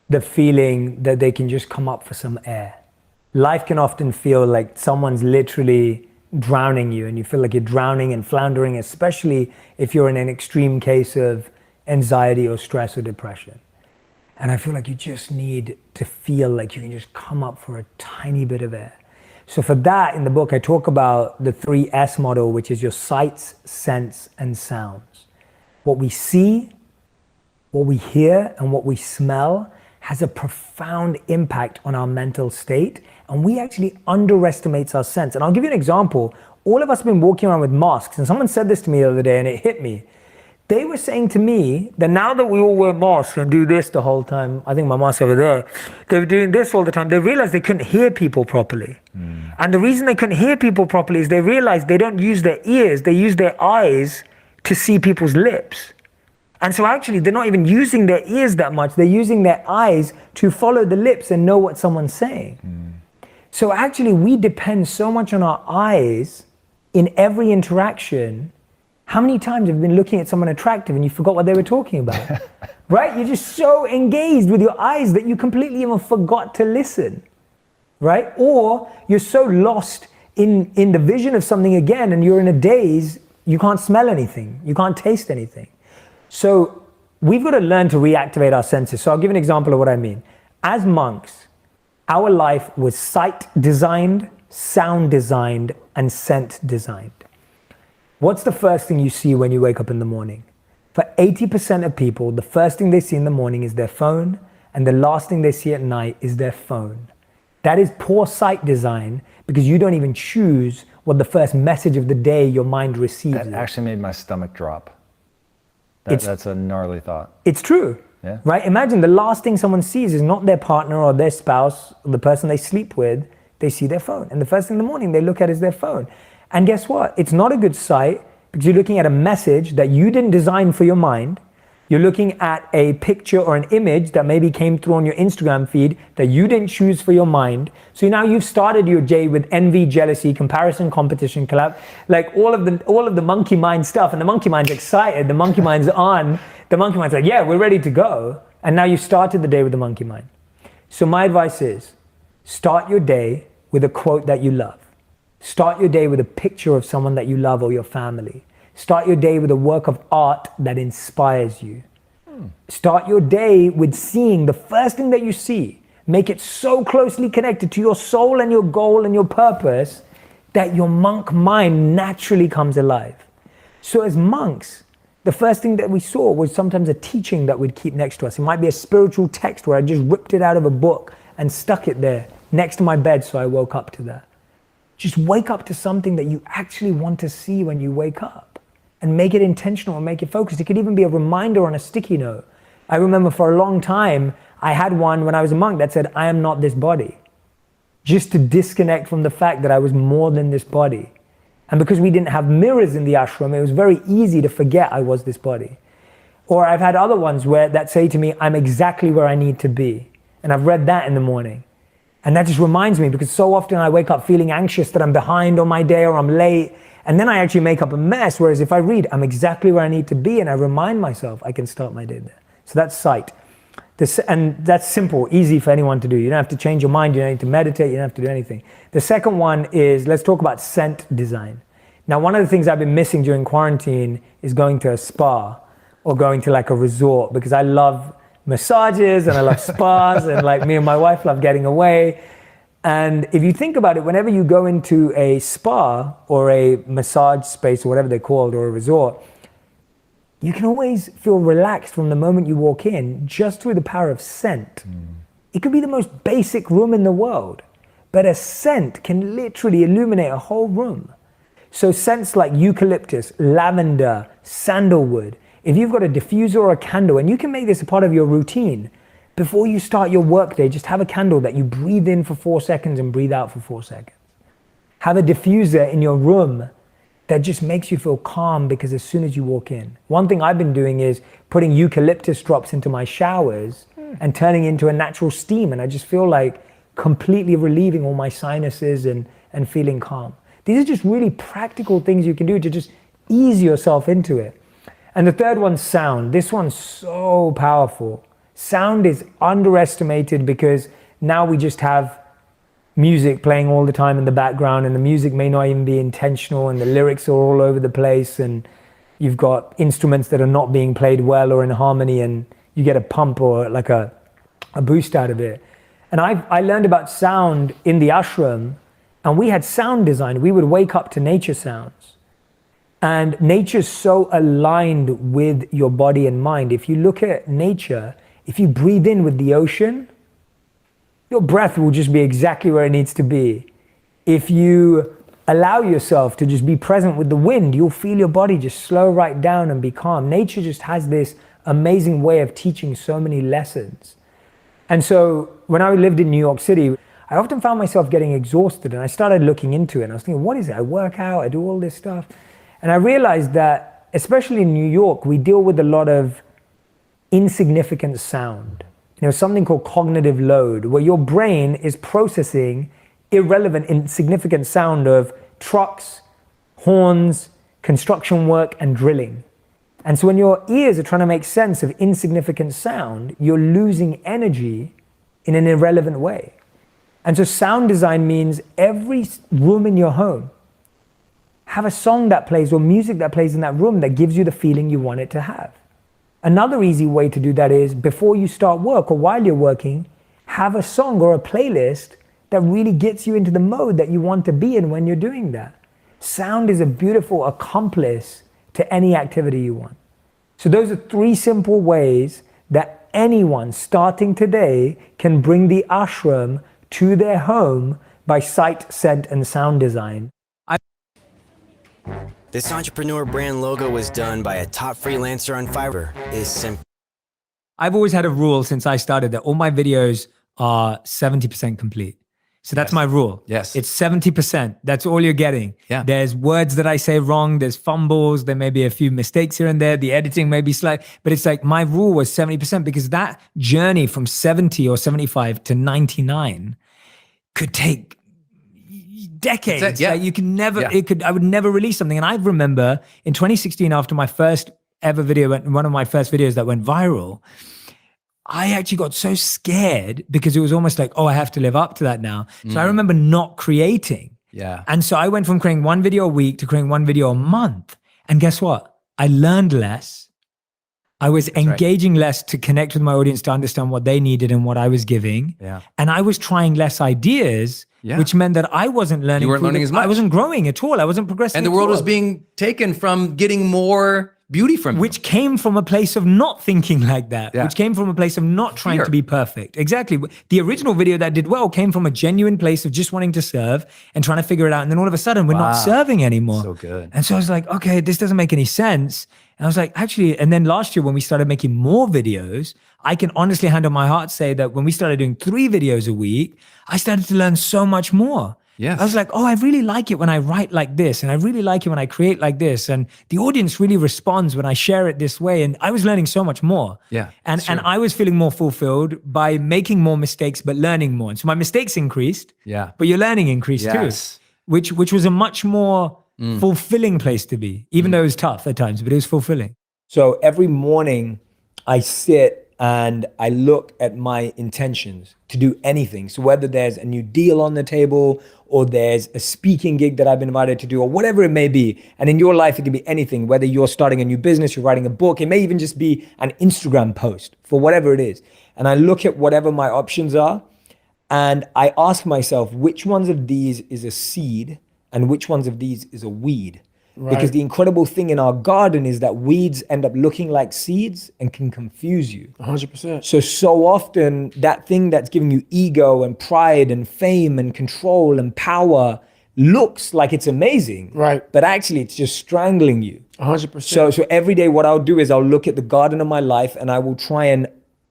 the feeling that they can just come up for some air. Life can often feel like someone's literally drowning you and you feel like you're drowning and floundering, especially if you're in an extreme case of anxiety or stress or depression. And I feel like you just need to feel like you can just come up for a tiny bit of air. So for that, in the book, I talk about the 3S model, which is your sights, sense, and sounds. What we see, what we hear, and what we smell has a profound impact on our mental state, and we actually underestimate our sense. And I'll give you an example. All of us have been walking around with masks, and someone said this to me the other day, and it hit me. They were saying to me that now that we all wear masks and do this the whole time, I think my mask over there, they were doing this all the time, they realized they couldn't hear people properly. And the reason they couldn't hear people properly is they realized they don't use their ears, they use their eyes to see people's lips. And so actually they're not even using their ears that much, they're using their eyes to follow the lips and know what someone's saying. So actually we depend so much on our eyes in every interaction. How many times have you been looking at someone attractive and you forgot what they were talking about? Right? You're just so engaged with your eyes that you completely even forgot to listen. Right? Or you're so lost in the vision of something again and you're in a daze, you can't smell anything, you can't taste anything. So we've got to learn to reactivate our senses. So I'll give an example of what I mean. As monks, our life was sight designed, sound designed, and scent designed. What's the first thing you see when you wake up in the morning? For 80% of people, the first thing they see in the morning is their phone, and the last thing they see at night is their phone. That is poor sight design because you don't even choose what the first message of the day your mind receives. That actually made my stomach drop. That's a gnarly thought. It's true, yeah. Right? Imagine the last thing someone sees is not their partner or their spouse or the person they sleep with, they see their phone. And the first thing in the morning they look at is their phone. And guess what? It's not a good sight because you're looking at a message that you didn't design for your mind. You're looking at a picture or an image that maybe came through on your Instagram feed that you didn't choose for your mind. So now you've started your day with envy, jealousy, comparison, competition, collab, like all of the monkey mind stuff. And the monkey mind's excited. The monkey mind's on. The monkey mind's like, yeah, we're ready to go. And now you started the day with the monkey mind. So my advice is, start your day with a quote that you love. Start your day with a picture of someone that you love or your family. Start your day with a work of art that inspires you. Start your day with seeing the first thing that you see. Make it so closely connected to your soul and your goal and your purpose that your monk mind naturally comes alive. So as monks, the first thing that we saw was sometimes a teaching that we'd keep next to us. It might be a spiritual text where I just ripped it out of a book and stuck it there next to my bed so I woke up to that. Just wake up to something that you actually want to see when you wake up. And make it intentional and make it focused. It could even be a reminder on a sticky note. I remember for a long time, I had one when I was a monk that said, I am not this body. Just to disconnect from the fact that I was more than this body. And because we didn't have mirrors in the ashram, it was very easy to forget I was this body. Or I've had other ones that say to me, I'm exactly where I need to be. And I've read that in the morning. And that just reminds me, because so often I wake up feeling anxious that I'm behind on my day or I'm late. And then I actually make up a mess, whereas if I read, I'm exactly where I need to be, and I remind myself I can start my day there. So that's sight. And that's simple, easy for anyone to do. You don't have to change your mind, you don't need to meditate, you don't have to do anything. The second one is, let's talk about scent design. Now, one of the things I've been missing during quarantine is going to a spa or going to like a resort, because I love massages and I love spas and like me and my wife love getting away. And if you think about it, whenever you go into a spa or a massage space or whatever they're called, or a resort, you can always feel relaxed from the moment you walk in just through the power of scent. It could be the most basic room in the world, but a scent can literally illuminate a whole room. So scents like eucalyptus, lavender, sandalwood, if you've got a diffuser or a candle, and you can make this a part of your routine, before you start your workday, just have a candle that you breathe in for 4 seconds and breathe out for 4 seconds. Have a diffuser in your room that just makes you feel calm, because as soon as you walk in. One thing I've been doing is putting eucalyptus drops into my showers and turning into a natural steam, and I just feel like completely relieving all my sinuses and feeling calm. These are just really practical things you can do to just ease yourself into it. And the third one's sound. This one's so powerful. Sound is underestimated, because now we just have music playing all the time in the background, and the music may not even be intentional, and the lyrics are all over the place, and you've got instruments that are not being played well or in harmony, and you get a pump or like a boost out of it. And I learned about sound in the ashram, and we had sound design. We would wake up to nature sounds. And nature's so aligned with your body and mind. If you look at nature, if you breathe in with the ocean, your breath will just be exactly where it needs to be. If you allow yourself to just be present with the wind, you'll feel your body just slow right down and be calm. Nature just has this amazing way of teaching so many lessons. And so when I lived in New York City, I often found myself getting exhausted, and I started looking into it, and I was thinking, what is it? I work out, I do all this stuff. And I realized that, especially in New York, we deal with a lot of insignificant sound. You know, something called cognitive load, where your brain is processing irrelevant, insignificant sound of trucks, horns, construction work, and drilling. And so when your ears are trying to make sense of insignificant sound, you're losing energy in an irrelevant way. And so sound design means every room in your home, have a song that plays or music that plays in that room that gives you the feeling you want it to have. Another easy way to do that is, before you start work or while you're working, have a song or a playlist that really gets you into the mode that you want to be in when you're doing that. Sound is a beautiful accomplice to any activity you want. So those are 3 simple ways that anyone starting today can bring the ashram to their home by sight, scent, and sound design. This entrepreneur brand logo was done by a top freelancer on Fiverr. Is simple. I've always had a rule since I started that all my videos are 70% complete. So that's my rule. Yes. It's 70%. That's all you're getting. Yeah. There's words that I say wrong. There's fumbles. There may be a few mistakes here and there. The editing may be slight, but it's like my rule was 70% because that journey from 70 or 75 to 99 could take decades. Yeah. Like you can never, Yeah. I would never release something. And I remember in 2016, after my first ever video, one of my first videos that went viral, I actually got so scared because it was almost like, oh, I have to live up to that now. So I remember not creating. Yeah. And so I went from creating one video a week to creating one video a month. And guess what? I learned less. I was engaging less to connect with my audience to understand what they needed and what I was giving. Yeah. And I was trying less ideas, which meant that I wasn't learning. You weren't learning as much. I wasn't growing at all. I wasn't progressing. And the world was being taken from getting more beauty from you. Which came from a place of not thinking like that, Yeah. which came from a place of not trying Fear. to be perfect. Exactly. The original video that did well came from a genuine place of just wanting to serve and trying to figure it out. And then all of a sudden we're not serving anymore. So good. And so I was like, okay, this doesn't make any sense. And I was like, actually, and then last year when we started making more videos, I can honestly hand on my heart say that when we started doing 3 videos a week, I started to learn so much more. Yes. I was like, oh, I really like it when I write like this. And I really like it when I create like this. And the audience really responds when I share it this way. And I was learning so much more. Yeah. And I was feeling more fulfilled by making more mistakes, but learning more. And so my mistakes increased. Yeah. But your learning increased Yes. too. Which was a much more fulfilling place to be, even though it was tough at times, but it was fulfilling. So every morning I sit and I look at my intentions to do anything. So whether there's a new deal on the table or there's a speaking gig that I've been invited to do or whatever it may be. And in your life, it can be anything, whether you're starting a new business, you're writing a book, it may even just be an Instagram post for whatever it is. And I look at whatever my options are and I ask myself, which ones of these is a seed and which ones of these is a weed? Because the incredible thing in our garden is that weeds end up looking like seeds and can confuse you. 100%. So often that thing that's giving you ego and pride and fame and control and power looks like it's amazing. Right. But actually it's just strangling you. 100%. So every day what I'll do is I'll look at the garden of my life and I will try and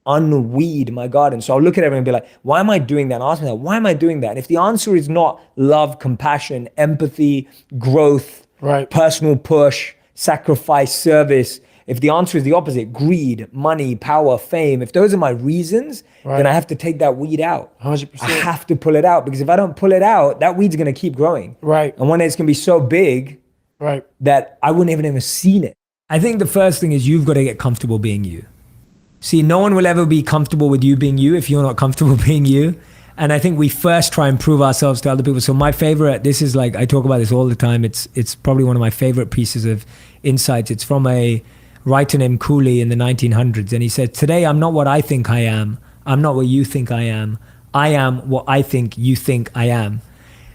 unweed my garden. So I'll look at everything and be like, why am I doing that? And ask myself, why am I doing that? And if the answer is not love, compassion, empathy, growth, personal push, sacrifice, service. If the answer is the opposite, greed, money, power, fame, if those are my reasons, then I have to take that weed out. 100%. I have to pull it out because if I don't pull it out, that weed's gonna keep growing. Right. And one day it's gonna be so big that I wouldn't even have seen it. I think the first thing is you've got to get comfortable being you. See, no one will ever be comfortable with you being you if you're not comfortable being you. And I think we first try and prove ourselves to other people. So my favorite, this is like, I talk about this all the time. It's probably one of my favorite pieces of insights. It's from a writer named Cooley in the 1900s. And he said, today I'm not what I think I am. I'm not what you think I am. I am what I think you think I am.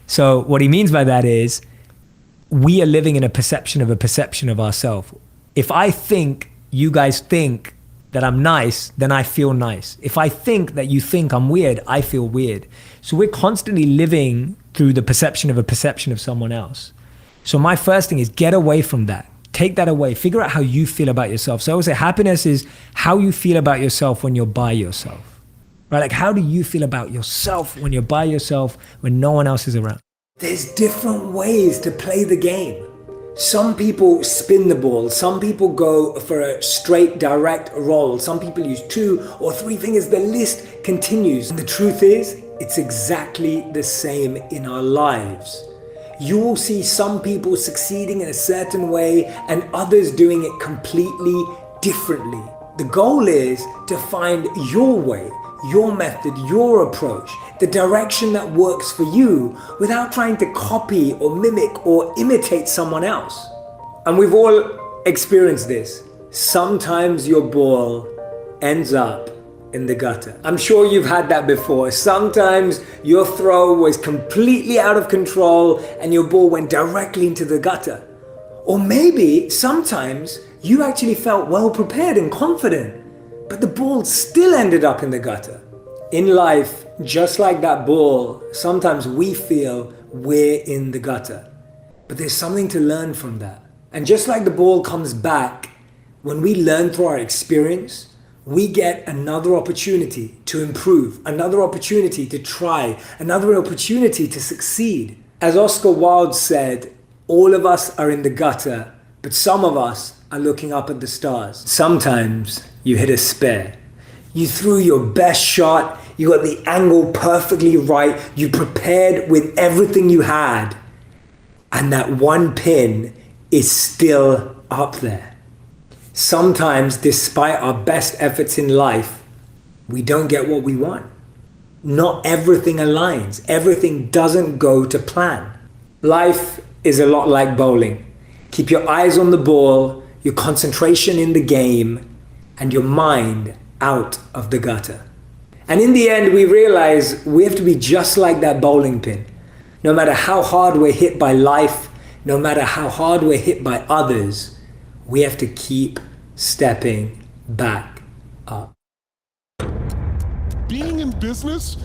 So what he means by that is we are living in a perception of ourselves. If I think you guys think that I'm nice, then I feel nice. If I think that you think I'm weird, I feel weird. So we're constantly living through the perception of someone else. So my first thing is get away from that. Take that away. Figure out how you feel about yourself. So I would say happiness is how you feel about yourself when you're by yourself. Right? Like how do you feel about yourself when you're by yourself, when no one else is around? There's different ways to play the game. Some people spin the ball. Some people go for a straight, direct roll. Some people use 2 or 3 fingers. The list continues. And the truth is, it's exactly the same in our lives. You will see some people succeeding in a certain way and others doing it completely differently. The goal is to find your way, your method, your approach, the direction that works for you without trying to copy or mimic or imitate someone else. And we've all experienced this. Sometimes your ball ends up in the gutter. I'm sure you've had that before. Sometimes your throw was completely out of control and your ball went directly into the gutter. Or maybe sometimes you actually felt well prepared and confident, but the ball still ended up in the gutter. In life, just like that ball, sometimes we feel we're in the gutter, but there's something to learn from that. And just like the ball comes back, when we learn through our experience, we get another opportunity to improve, another opportunity to try, another opportunity to succeed. As Oscar Wilde said, all of us are in the gutter, but some of us are looking up at the stars. Sometimes you hit a spare. You threw your best shot, you got the angle perfectly right, you prepared with everything you had, and that one pin is still up there. Sometimes, despite our best efforts in life, we don't get what we want. Not everything aligns. Everything doesn't go to plan. Life is a lot like bowling. Keep your eyes on the ball, your concentration in the game, and your mind out of the gutter. And in the end, we realize we have to be just like that bowling pin. No matter how hard we're hit by life, no matter how hard we're hit by others, we have to keep stepping back up. Being in business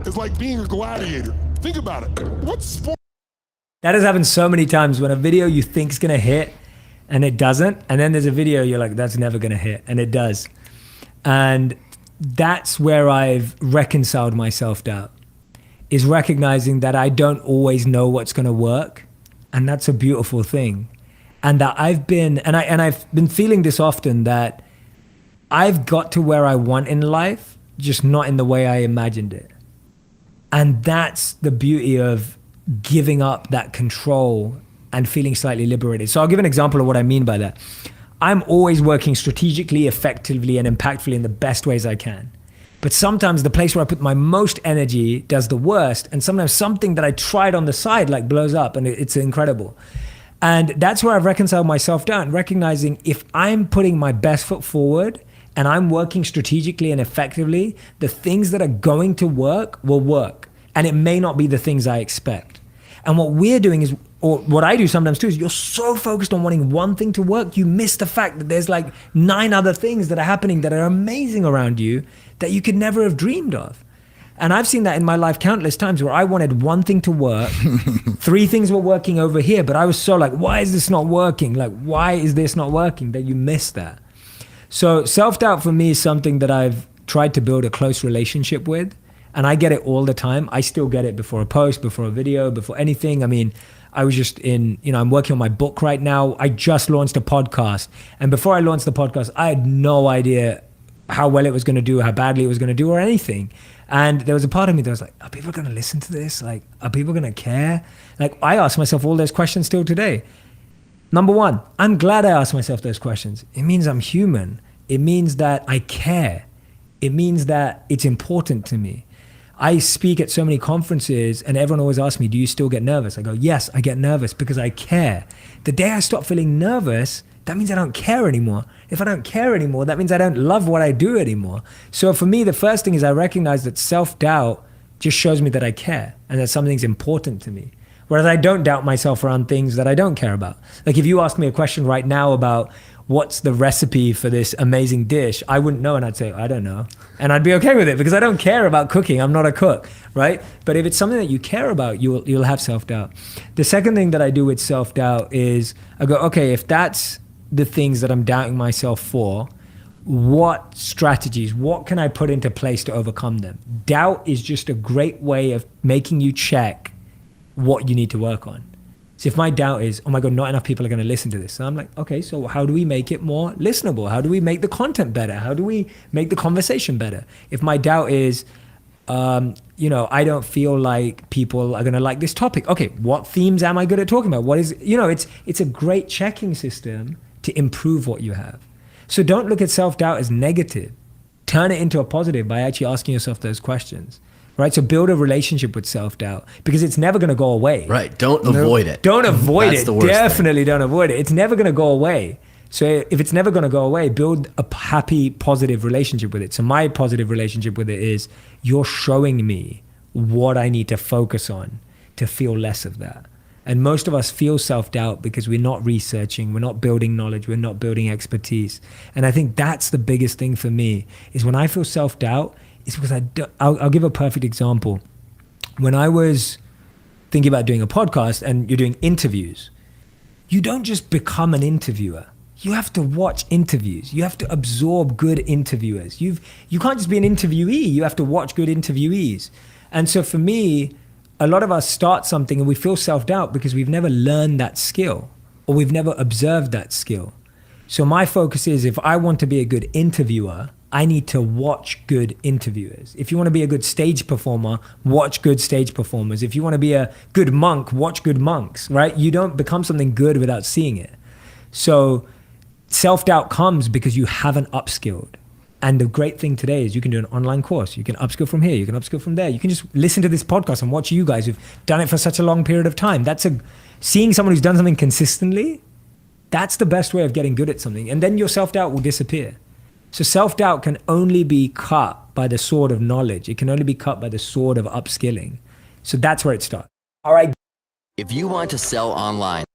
is like being a gladiator. Think about it. What sport? That has happened so many times when a video you think is going to hit and it doesn't. And then there's a video you're like, that's never going to hit. And it does. And that's where I've reconciled my self-doubt, is recognizing that I don't always know what's going to work. And that's a beautiful thing. And that I've been feeling this often, that I've got to where I want in life, just not in the way I imagined it. And that's the beauty of giving up that control and feeling slightly liberated. So I'll give an example of what I mean by that. I'm always working strategically, effectively, and impactfully in the best ways I can. But sometimes the place where I put my most energy does the worst. And sometimes something that I tried on the side like blows up, and it's incredible. And that's where I've reconciled myself down, recognizing if I'm putting my best foot forward and I'm working strategically and effectively, the things that are going to work will work. And it may not be the things I expect. And what we're doing is, or what I do sometimes too, is you're so focused on wanting one thing to work, you miss the fact that there's like 9 other things that are happening that are amazing around you that you could never have dreamed of. And I've seen that in my life countless times where I wanted one thing to work, 3 things were working over here, but I was so like, why is this not working? Like, why is this not working? That you miss that. So self-doubt for me is something that I've tried to build a close relationship with. And I get it all the time. I still get it before a post, before a video, before anything. I mean, I was just I'm working on my book right now. I just launched a podcast. And before I launched the podcast, I had no idea how well it was going to do, how badly it was going to do, or anything. And there was a part of me that was like, are people going to listen to this? Like, are people going to care? Like, I ask myself all those questions still today. Number one, I'm glad I asked myself those questions. It means I'm human. It means that I care. It means that it's important to me. I speak at so many conferences and everyone always asks me, do you still get nervous? I go, yes, I get nervous because I care. The day I stop feeling nervous, that means I don't care anymore. If I don't care anymore, that means I don't love what I do anymore. So for me, the first thing is I recognize that self-doubt just shows me that I care and that something's important to me. Whereas I don't doubt myself around things that I don't care about. Like if you ask me a question right now about what's the recipe for this amazing dish, I wouldn't know, and I'd say, I don't know. And I'd be okay with it because I don't care about cooking. I'm not a cook, right? But if it's something that you care about, you'll have self-doubt. The second thing that I do with self-doubt is I go, okay, if that's the things that I'm doubting myself for, what strategies, what can I put into place to overcome them? Doubt is just a great way of making you check what you need to work on. So if my doubt is, oh my God, not enough people are going to listen to this. So I'm like, okay, so how do we make it more listenable? How do we make the content better? How do we make the conversation better? If my doubt is, I don't feel like people are going to like this topic. Okay, what themes am I good at talking about? What is, it's a great checking system to improve what you have. So don't look at self-doubt as negative. Turn it into a positive by actually asking yourself those questions. Right? So build a relationship with self-doubt because it's never going to go away. Right. Don't avoid it. Don't avoid That's it. The worst Definitely thing. Don't avoid it. It's never going to go away. So if it's never going to go away, build a happy, positive relationship with it. So my positive relationship with it is you're showing me what I need to focus on to feel less of that. And most of us feel self-doubt because we're not researching, we're not building knowledge, we're not building expertise. And I think that's the biggest thing for me is when I feel self-doubt, it's because I'll give a perfect example. When I was thinking about doing a podcast and you're doing interviews, you don't just become an interviewer. You have to watch interviews. You have to absorb good interviewers. You can't just be an interviewee. You have to watch good interviewees. And so for me, a lot of us start something and we feel self-doubt because we've never learned that skill or we've never observed that skill. So my focus is, if I want to be a good interviewer, I need to watch good interviewers. If you want to be a good stage performer, watch good stage performers. If you want to be a good monk, watch good monks, right? You don't become something good without seeing it. So self-doubt comes because you haven't upskilled. And the great thing today is you can do an online course. You can upskill from here. You can upskill from there. You can just listen to this podcast and watch you guys who've done it for such a long period of time. Seeing someone who's done something consistently, that's the best way of getting good at something. And then your self-doubt will disappear. So self-doubt can only be cut by the sword of knowledge. It can only be cut by the sword of upskilling. So that's where it starts. All right. If you want to sell online,